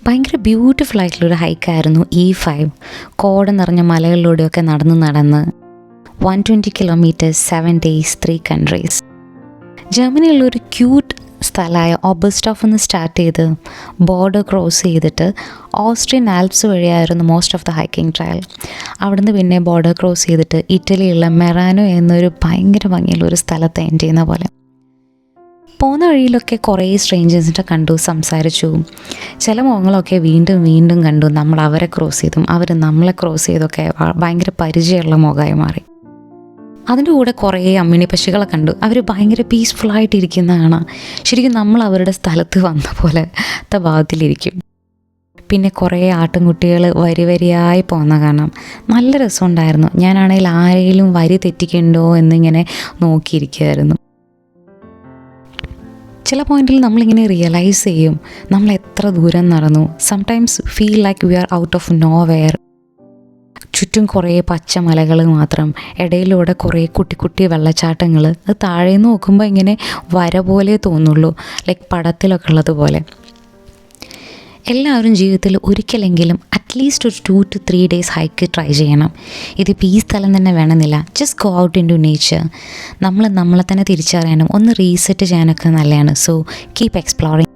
ഭയങ്കര ബ്യൂട്ടിഫുൾ ആയിട്ടുള്ളൊരു ഹൈക്കായിരുന്നു E5. കോട നിറഞ്ഞ മലകളിലൂടെയൊക്കെ നടന്ന് 120 കിലോമീറ്റേഴ്സ് 7 days 3 countries. ജർമ്മനിയുള്ളൊരു ക്യൂട്ട് സ്ഥലമായ ഒബർസ്റ്റോഫ് നിന്ന് സ്റ്റാർട്ട് ചെയ്ത് ബോർഡർ ക്രോസ് ചെയ്തിട്ട് ഓസ്ട്രിയൻ ആൽപ്സ് വഴിയായിരുന്നു most of the hiking trial. അവിടുന്ന് പിന്നെ ബോർഡർ ക്രോസ് ചെയ്തിട്ട് ഇറ്റലിയുള്ള മെറാനോ എന്നൊരു ഭയങ്കര ഭംഗിയുള്ളൊരു സ്ഥലത്ത് എൻഡ് ചെയ്യുന്ന പോലെ. പോകുന്ന വഴിയിലൊക്കെ കുറേ സ്ട്രേഞ്ചേഴ്സിൻ്റെ കണ്ടു, സംസാരിച്ചു. ചില മുഖങ്ങളൊക്കെ വീണ്ടും കണ്ടു. നമ്മൾ അവരെ ക്രോസ് ചെയ്തും അവർ നമ്മളെ ക്രോസ് ചെയ്തൊക്കെ ഭയങ്കര പരിചയമുള്ള മുഖമായി മാറി. അതിൻ്റെ കൂടെ കുറേ അമ്മിണി പക്ഷികളെ കണ്ടു. അവർ ഭയങ്കര പീസ്ഫുള്ളായിട്ടിരിക്കുന്ന കാണാം. ശരിക്കും നമ്മൾ അവരുടെ സ്ഥലത്ത് വന്ന പോലത്തെ ഭാഗത്തിലിരിക്കും. പിന്നെ കുറേ ആട്ടിൻകുട്ടികൾ വരിയായി പോകുന്ന കാണാം. നല്ല രസമുണ്ടായിരുന്നു. ഞാനാണെങ്കിൽ ആരെങ്കിലും വരി തെറ്റിക്കണ്ടോ എന്നിങ്ങനെ നോക്കിയിരിക്കുമായിരുന്നു. ചില പോയിന്റിൽ നമ്മളിങ്ങനെ റിയലൈസ് ചെയ്യും നമ്മൾ എത്ര ദൂരം നടന്നു. Sometimes feel like we are out of nowhere. ചുറ്റും കുറേ പച്ച മലകൾ മാത്രം, ഇടയിലൂടെ കുറേ കുട്ടി വെള്ളച്ചാട്ടങ്ങൾ. അത് താഴേന്ന് നോക്കുമ്പോൾ ഇങ്ങനെ വര പോലെ തോന്നുള്ളൂ, ലൈക്ക് പടത്തിലൊക്കെ ഉള്ളതുപോലെ. എല്ലാവരും ജീവിതത്തിൽ ഒരിക്കലെങ്കിലും അറ്റ്ലീസ്റ്റ് ഒരു 2 to 3 days ഹൈക്ക് ട്രൈ ചെയ്യണം. ഇതിപ്പോൾ ഈ സ്ഥലം തന്നെ വേണമെന്നില്ല. Just go out into nature. നമ്മളെ തന്നെ തിരിച്ചറിയാനും ഒന്ന് റീസെറ്റ് ചെയ്യാനൊക്കെ നല്ലതാണ്. So keep exploring.